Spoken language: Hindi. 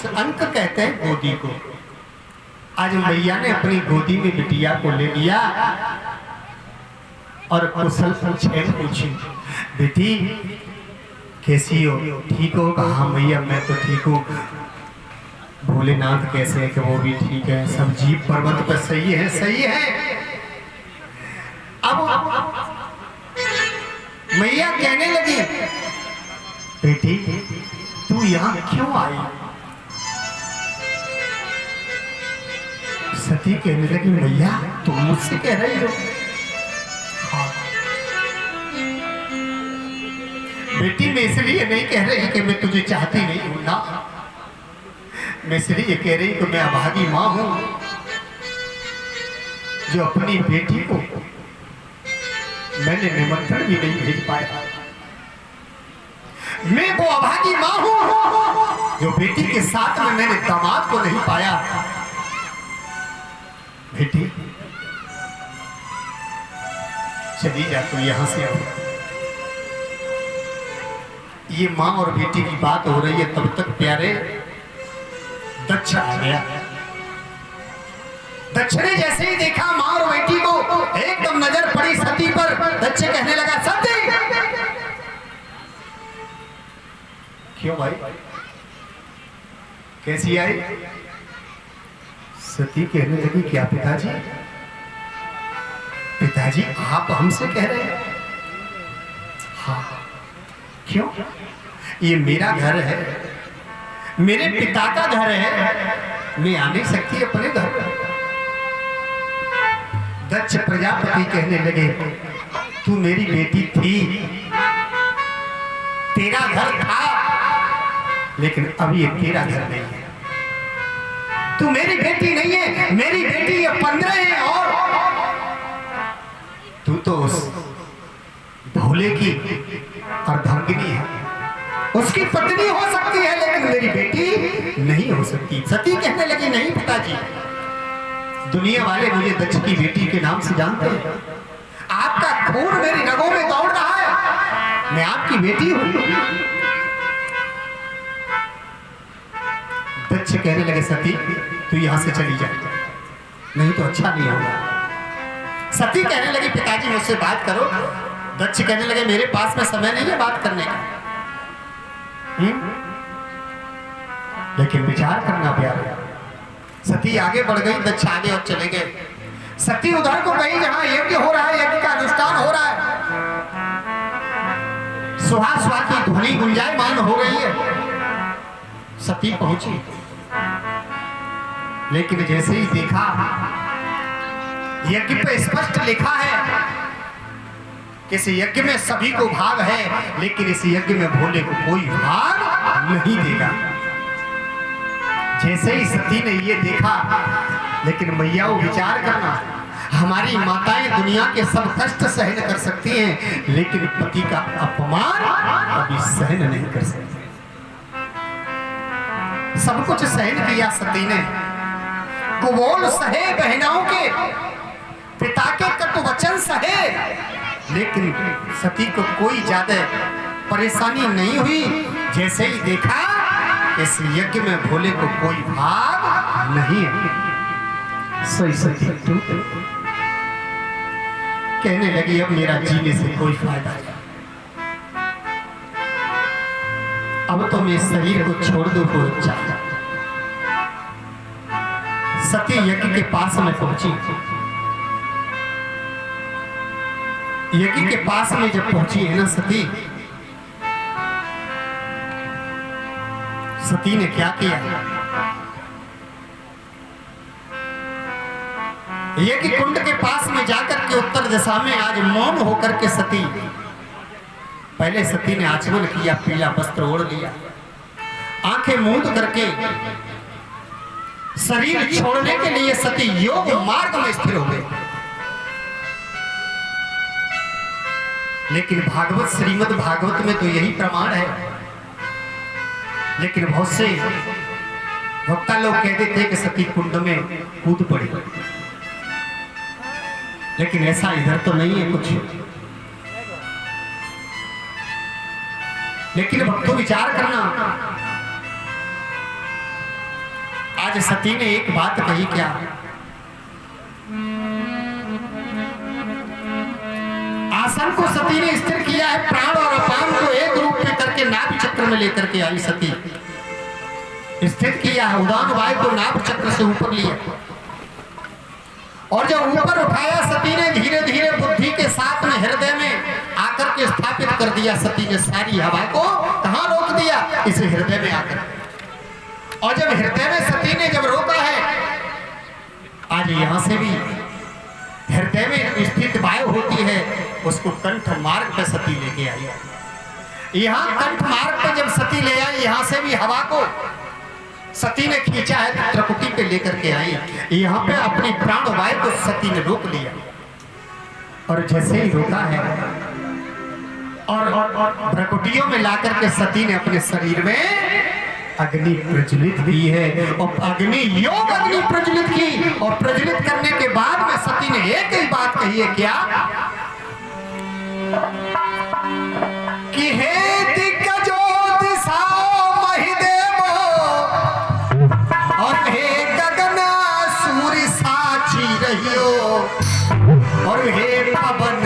उस अंक कहते हैं गोदी को। आज मैया ने अपनी गोदी में बिटिया को ले लिया और कुशल पूछी, बेटी कैसी हो, ठीक हो? कहा मैया मैं तो ठीक हूँ। भोलेनाथ कैसे है? कि वो भी ठीक है, सब जीव पर्वत पर सही है, सही है। अब मैया कहने लगी, बेटी तू यहाँ क्यों आई? सती कहने लगी, मैया तुम मुझसे कह रही हो? हाँ। बेटी मैं इसलिए नहीं कह रही कि मैं तुझे चाहती नहीं हूं ना, मैं इसलिए कह रही कि मैं अभागी मां हूं जो अपनी बेटी को मैंने निमंत्रण भी नहीं भेज पाया। मैं वो अभागी मां हूं जो बेटी के साथ में मैंने दामाद को नहीं पाया। बेटी चली जा तू यहां से। ये मां और बेटी की बात हो रही है, तब तक प्यारे दक्ष आ गया। दक्ष ने जैसे ही देखा मां और बेटी को, एकदम नजर पड़ी सती पर। दक्ष कहने लगा, सती क्यों भाई, कैसी आई? सती कहने लगी, क्या पिताजी? पिताजी आप हमसे कह रहे हैं? हाँ। क्यों? ये मेरा घर है, मेरे पिता का घर है, मैं आ नहीं सकती अपने घर। दक्ष प्रजापति कहने लगे, तू मेरी बेटी थी, तेरा घर था, लेकिन अब ये तेरा घर नहीं है। तू मेरी बेटी नहीं है, मेरी बेटी ये 15 है, और तू तो उस भोले की अर्धांगिनी है, उसकी पत्नी हो सकती है, लेकिन मेरी बेटी नहीं हो सकती। सती कहने लगी, नहीं पिताजी, दुनिया वाले मुझे दक्ष की बेटी के नाम से जानते हैं, आपका खून मेरी रगों में दौड़ रहा है, मैं आपकी बेटी हूं। दक्ष कहने लगे, सती तू यहां से चली जा, नहीं तो अच्छा नहीं होगा। सती कहने लगी, पिताजी मुझसे बात करो। दक्ष कहने लगे, मेरे पास में समय नहीं है बात करने का। लेकिन विचार करना प्यारा। सती आगे बढ़ गई, दक्ष आगे और चले गए। सती उधर को गई जहां यज्ञ हो रहा है, यज्ञ का अनुष्ठान हो रहा है, सुहा सुहा की ध्वनि गुंजायमान हो रही है। सती पहुंची, लेकिन जैसे ही देखा यज्ञ पे स्पष्ट लिखा है कि इस यज्ञ में सभी को भाग है, लेकिन इस यज्ञ में भोले को कोई भाग नहीं देगा। जैसे ही सती ने ये देखा, लेकिन मैया वो विचार करना, हमारी माताएं दुनिया के सब कष्ट सहन कर सकती हैं, लेकिन पति का अपमान कभी सहन नहीं कर सकती। सब कुछ सहन किया सती ने, कुबोल सहे, बहनाओं के पिता के कटु वचन सहे, लेकिन सती को कोई ज्यादा परेशानी नहीं हुई। जैसे ही देखा इस यज्ञ में भोले को कोई भाग नहीं है, सही सती कहने लगी, अब मेरा जीने से कोई फायदा नहीं, अब तो मैं शरीर को छोड़ दूं को चाहता। सती यज्ञ के पास में पहुंची। यज्ञ के पास में जब पहुंची है ना सती, सती ने क्या किया, यज्ञ कुंड के पास में जाकर के उत्तर दिशा में आज मौन होकर के सती, पहले सती ने आचमन किया, पीला वस्त्र ओढ़ लिया, आंखें मूंद करके शरीर छोड़ने के लिए सती योग मार्ग में स्थिर हो गई। लेकिन भागवत, श्रीमद् भागवत में तो यही प्रमाण है, लेकिन बहुत से वक्ता लोग कहते थे कि सती कुंड में कूद पड़ी, लेकिन ऐसा इधर तो नहीं है कुछ। लेकिन भक्तों विचार करना, आज सती ने एक बात कही क्या? आसन को सती ने स्थिर किया है, प्राण और अपान को एक रूप में करके नाभ चक्र में लेकर के आई सती, स्थित किया है। उड़ान वायु को नाभ चक्र से ऊपर लिया और जब ऊपर उठाया सती ने धीरे धीरे बुद्धि के साथ में हृदय में आकर के स्थापित कर दिया। सती ने सारी हवा को कहां रोक दिया? इसे हृदय में आकर। और जब हृदय में सती ने जब रोका है, आज यहां से भी हृदय में स्थित वायु होती है, उसको कंठ मार्ग पर सती लेके आई। यहां कंठ मार्ग पर जब सती ले आई, यहां से भी हवा को सती ने खींचा है, त्रिकुटी पे लेकर के आई। यहाँ पे अपनी प्राण वायु को सती ने रोक लिया और जैसे ही रोका है और भ्रकुटियों में लाकर के सती ने अपने शरीर में अग्नि प्रज्वलित की है और अग्नि प्रज्वलित की। और प्रज्वलित करने के बाद में सती ने एक ही बात कही है क्या?